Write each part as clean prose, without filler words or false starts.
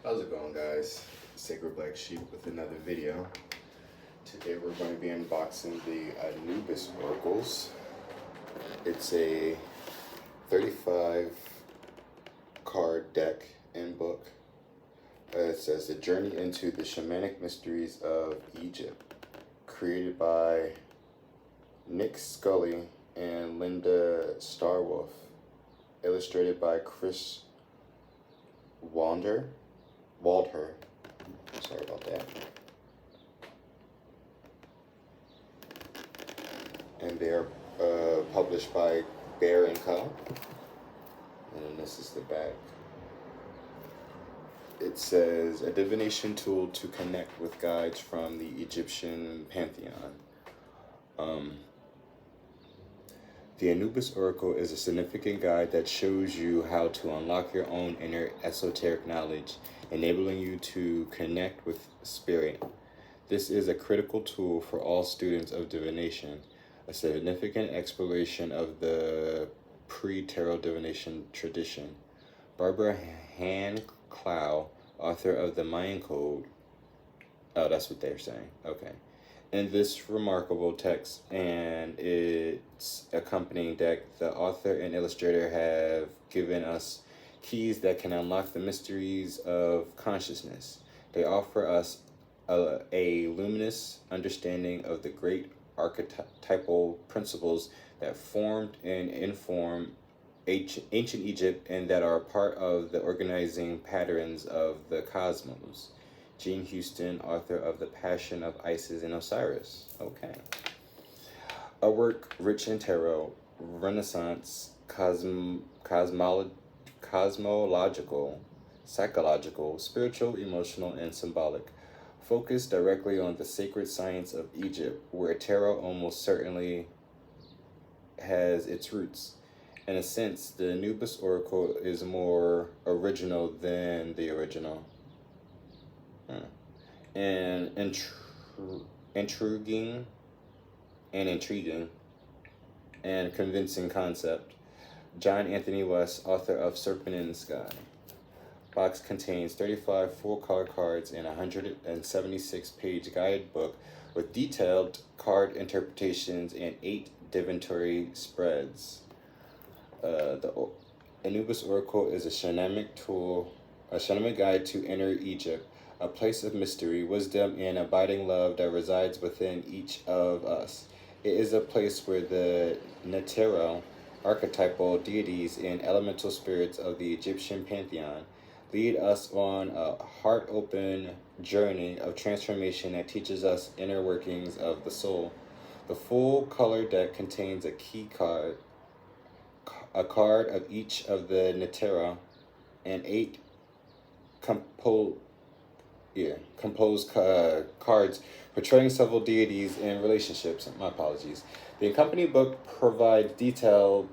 How's it going, guys? Sacred Black Sheep with another video. Today we're going to be unboxing the Anubis oracles. It's a 35 card deck and book. It says The Journey into the Shamanic Mysteries of Egypt, created by Nick Scully and Linda Starwolf, illustrated by Chris Waldher. Sorry about that. And they're published by Bear and Co. And then this is the back. It says a divination tool to connect with guides from the Egyptian pantheon. The Anubis Oracle is a significant guide that shows you how to unlock your own inner esoteric knowledge, enabling you to connect with spirit. This is a critical tool for all students of divination, a significant exploration of the pre-tarot divination tradition. Barbara Han Clow, author of the Mayan Code. Oh, that's what they're saying. Okay. In this remarkable text and its accompanying deck, the author and illustrator have given us keys that can unlock the mysteries of consciousness. They offer us a luminous understanding of the great archetypal principles that formed and inform ancient Egypt and that are part of the organizing patterns of the cosmos. Jean Houston, author of The Passion of Isis and Osiris. Okay. A work rich in tarot, Renaissance, cosmological, psychological, spiritual, emotional, and symbolic. Focused directly on the sacred science of Egypt, where tarot almost certainly has its roots. In a sense, the Anubis Oracle is more original than the original. And intriguing and convincing concept. John Anthony West, author of Serpent in the Sky. Box contains 35 full-color cards and a 176-page guidebook with detailed card interpretations and 8 divinatory spreads. The Anubis Oracle is a shamanic guide to inner Egypt, a place of mystery, wisdom, and abiding love that resides within each of us. It is a place where the Netero, archetypal deities and elemental spirits of the Egyptian pantheon, lead us on a heart-open journey of transformation that teaches us inner workings of the soul. The full color deck contains a key card, a card of each of the Netero, and 8 composed cards portraying several deities and relationships. My apologies. The accompanying book provides detailed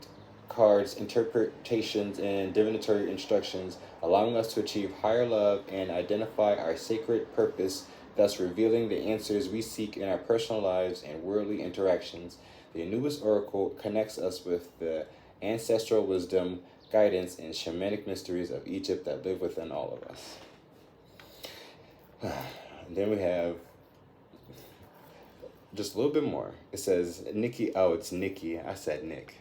cards, interpretations, and divinatory instructions, allowing us to achieve higher love and identify our sacred purpose, thus revealing the answers we seek in our personal lives and worldly interactions. The Anubis Oracle connects us with the ancestral wisdom, guidance, and shamanic mysteries of Egypt that live within all of us. And then we have just a little bit more. It says, it's Nikki. I said Nick.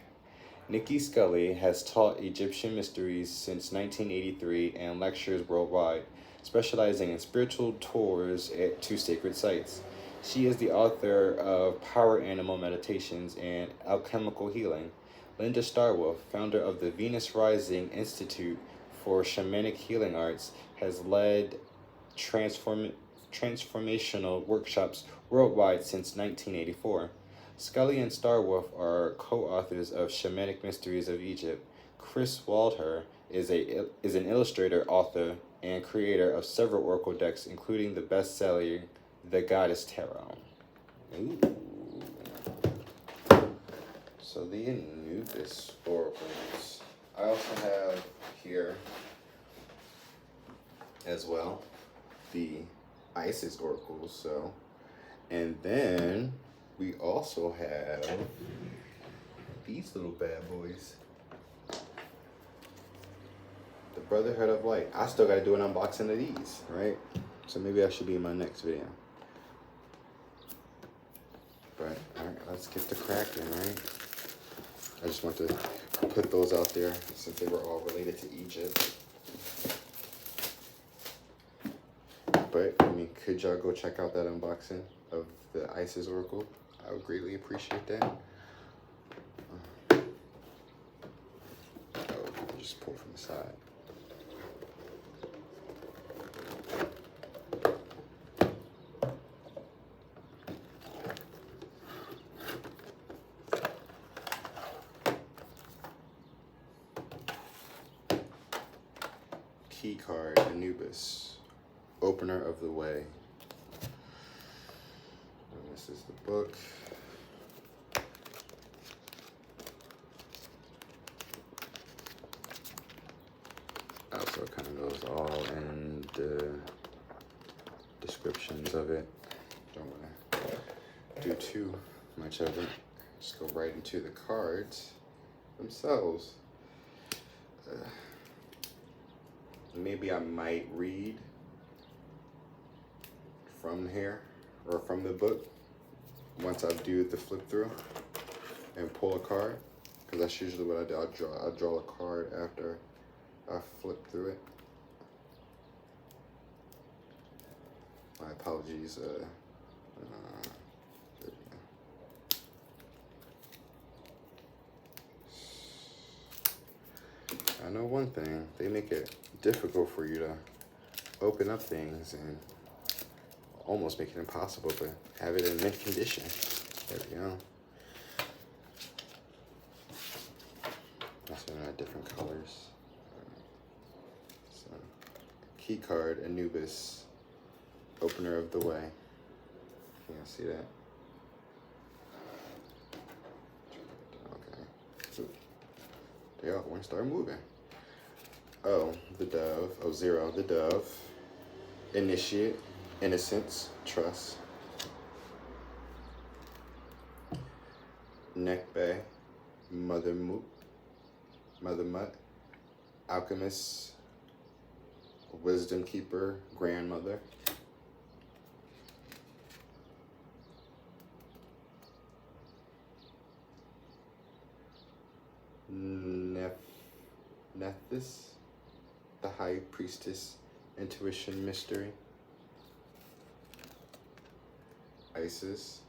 Nikki Scully has taught Egyptian mysteries since 1983 and lectures worldwide, specializing in spiritual tours to sacred sites. She is the author of Power Animal Meditations and Alchemical Healing. Linda Starwolf, founder of the Venus Rising Institute for Shamanic Healing Arts, has led transformational workshops worldwide since 1984. Scully and Starwolf are co-authors of Shamanic Mysteries of Egypt. Chris Waldher is an illustrator, author, and creator of several oracle decks, including the best-selling The Goddess Tarot. Ooh. So the Anubis oracles. I also have here as well the Isis oracles. And then we also have these little bad boys, the Brotherhood of Light. I still gotta do an unboxing of these, right? So maybe I should be in my next video. But alright, let's get the cracking, right? I just want to put those out there since they were all related to Egypt. But I mean, could y'all go check out that unboxing of the Isis Oracle? I would greatly appreciate that. Just pull from the side. Key card, Anubis, opener of the way. And this is the book. Also kind of goes all in the descriptions of it. Don't want to do too much of it. Just go right into the cards themselves. Maybe I might read from here or from the book once I do the flip through and pull a card, because that's usually what I do. I draw a card after I flip through it. My apologies. I know one thing, they make it difficult for you to open up things and almost make it impossible to have it in mint condition. There we go. Also in different colors. So, key card, Anubis, opener of the way. Can you see that? Okay. Ooh. They all want to start moving. Oh, the dove. Oh, zero, the dove. Initiate, innocence, trust. Nekbe, mother mutt, alchemist, wisdom keeper, grandmother. Nephthys, the high priestess, intuition, mystery. Isis,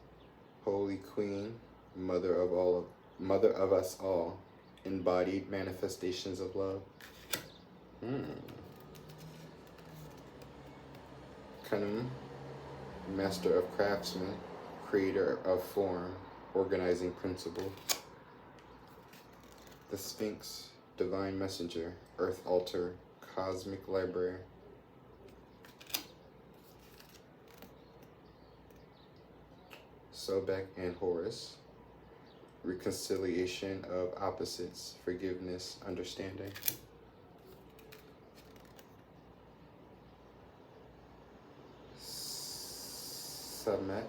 holy queen, mother of us all, embodied manifestations of love. Khanum, master of craftsmen, creator of form, organizing principle. The Sphinx, divine messenger, earth altar, cosmic library. Sobek and Horus, reconciliation of opposites, forgiveness, understanding. Submet,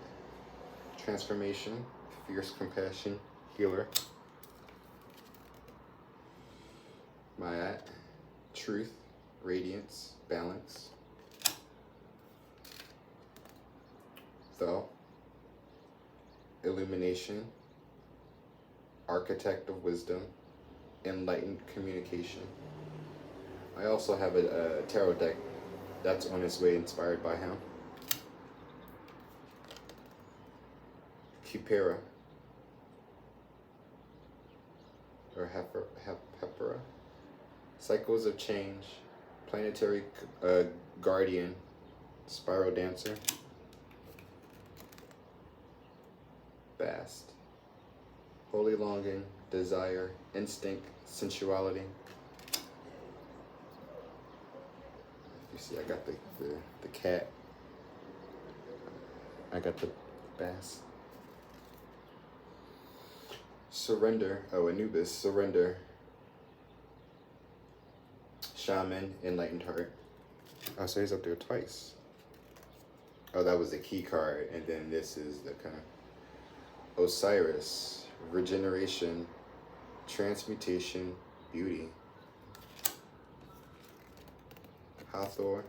transformation, fierce compassion, healer. Mayat, truth, radiance, balance. Though, illumination, architect of wisdom, enlightened communication. I also have a tarot deck that's on its way, inspired by him. Kipera, or Hepera. Cycles of change, planetary guardian, spiral dancer. Bast, holy longing, desire, instinct, sensuality. You see, I got the cat. I got the bass. Surrender. Oh, Anubis, surrender. Shaman, enlightened heart. Oh, so he's up there twice. Oh, that was the key card, and then this is the kind of Osiris, regeneration, transmutation, beauty. Hathor,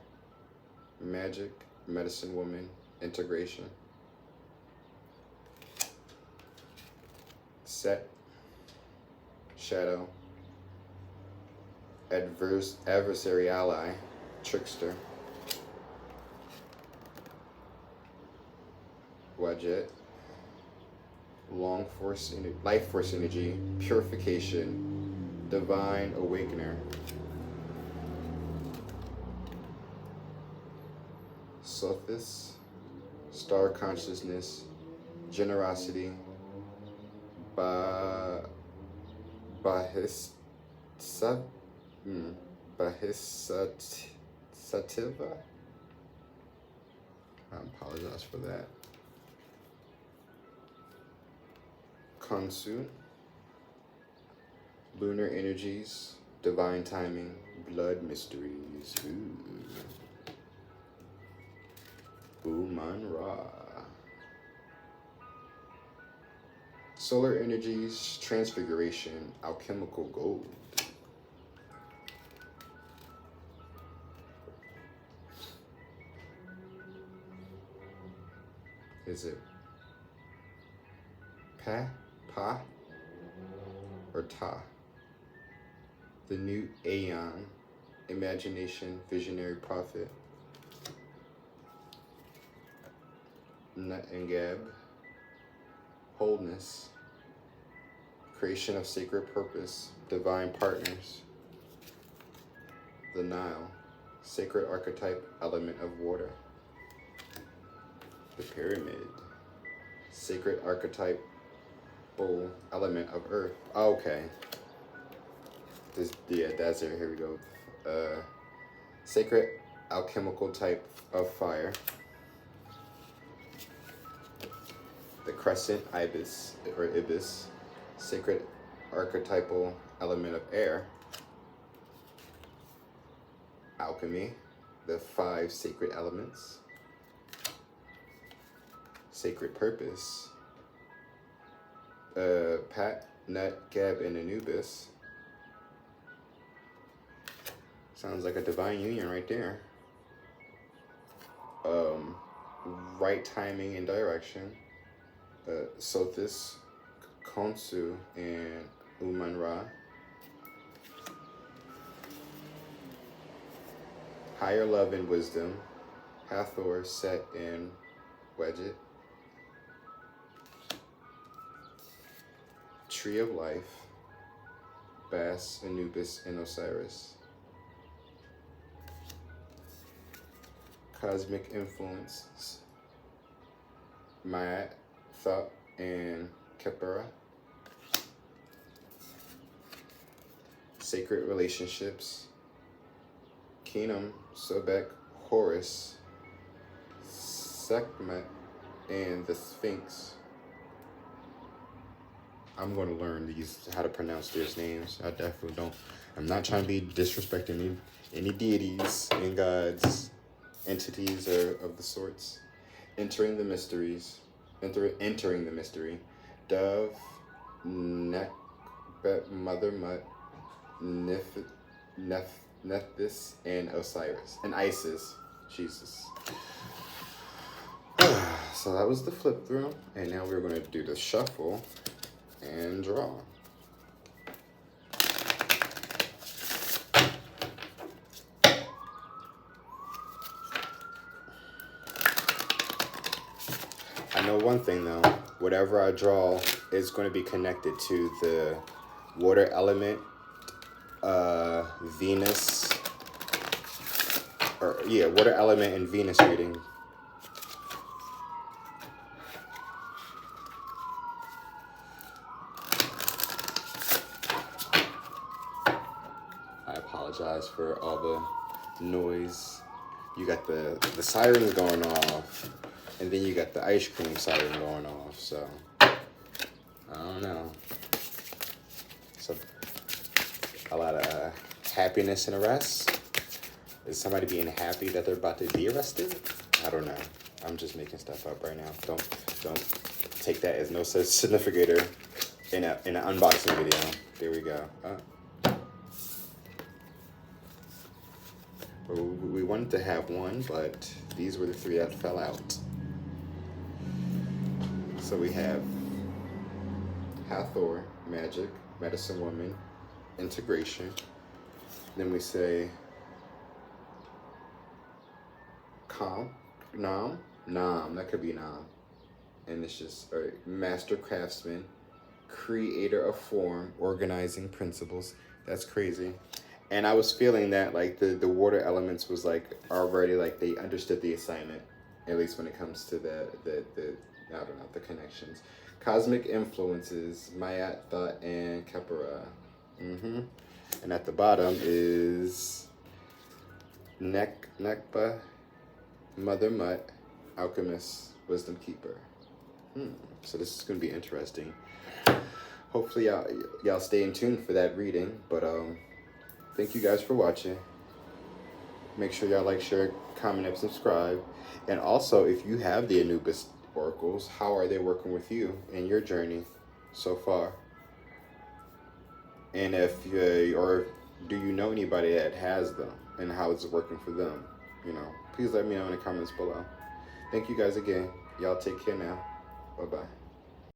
magic, medicine woman, integration. Set, shadow, adversary ally, trickster. Wadjet, life force energy, purification, divine awakener. Sothis, star consciousness, generosity, Bahisat, Bahisativa. I apologize for that. Kansu, lunar energies, divine timing, blood mysteries. Uman Ra. Solar energies, transfiguration, alchemical gold. Is it Pa, or Ta? The new Aeon, imagination, visionary prophet. Nut and Gab, wholeness, creation of sacred purpose, divine partners. The Nile, sacred archetype, element of water. The pyramid, sacred archetype, element of earth. Oh, okay. That's it. Here we go. Sacred alchemical type of fire. The crescent ibis, sacred archetypal element of air. Alchemy, the 5 sacred elements. Sacred purpose. Pat, Nut, Gab, and Anubis. Sounds like a divine union right there. Right timing and direction. Sothis, Khonsu, and Uman Ra. Higher love and wisdom. Hathor, Set, and Wadjet. Tree of life. Bas, Anubis, and Osiris. Cosmic influences. Ma'at, Thought, and Khepera. Sacred relationships. Keenum, Sobek, Horus, Sekhmet, and the Sphinx. I'm going to learn how to pronounce these names. I definitely don't. I'm not trying to be disrespecting any deities and gods, entities, or of the sorts. Entering the mysteries. Entering the mystery. Dove, Nekbet, Mother Mut, Nephthys, and Osiris. And Isis. Jesus. So that was the flip through. And now we're going to do the shuffle and draw. I know one thing though, whatever I draw is going to be connected to the water element, Venus, water element and Venus reading. I apologize for all the noise. You got the sirens going off, and then you got the ice cream siren going off, so I don't know. So a lot of happiness and arrest. Is somebody being happy that they're about to be arrested? I don't know. I'm just making stuff up right now. Don't take that as no such significator in an unboxing video. There we go. wanted to have one, but these were the 3 that fell out. So we have Hathor, magic, medicine woman, integration. Then we say Nam, that could be Nam. And it's just master craftsman, creator of form, organizing principles. That's crazy. And I was feeling that like the water elements was like already like they understood the assignment, at least when it comes to the I don't know, the connections. Cosmic influences, Mayat, Thought, and Kepara. And at the bottom is Nekba, Mother Mutt, Alchemist, Wisdom Keeper. So this is going to be interesting. Hopefully y'all stay in tune for that reading. But thank you guys for watching. Make sure y'all like, share, comment, and subscribe. And also, if you have the Anubis oracles, how are they working with you in your journey so far? And if or do you know anybody that has them, and how is it working for them? You know, please let me know in the comments below. Thank you guys again. Y'all take care now. Bye-bye.